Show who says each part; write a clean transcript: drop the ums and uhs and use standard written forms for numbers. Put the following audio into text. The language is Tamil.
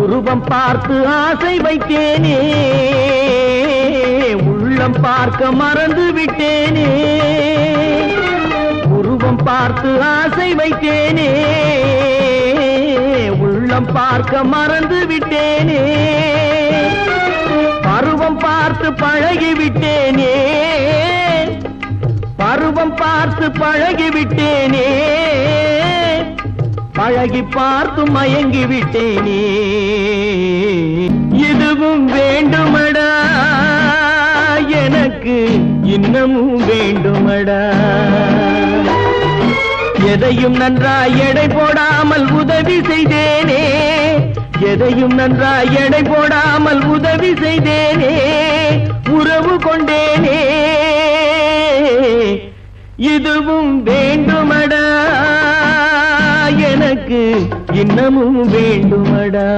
Speaker 1: உருவம் பார்த்து ஆசை வைத்தேனே, உள்ளம் பார்க்க மறந்து விட்டேனே. உருவம் பார்த்து ஆசை வைத்தேனே, உள்ளம் பார்க்க மறந்து விட்டேனே. பருவம் பார்த்து பழகி விட்டேனே, பருவம் பார்த்து பழகி விட்டேனே. பழகி பார்த்து மயங்கி விட்டேனே. இதுவும் வேண்டுமடா, எனக்கு இன்னமும் வேண்டுமடா. எதையும் நன்றாய் எடை போடாமல் உதவி செய்தேனே, எதையும் நன்றாய் எடை போடாமல் உதவி செய்தேனே. உறவு கொண்டேனே, இதுவும் வேண்டுமடா, எனக்கு இன்னமும் வேண்டுமடா.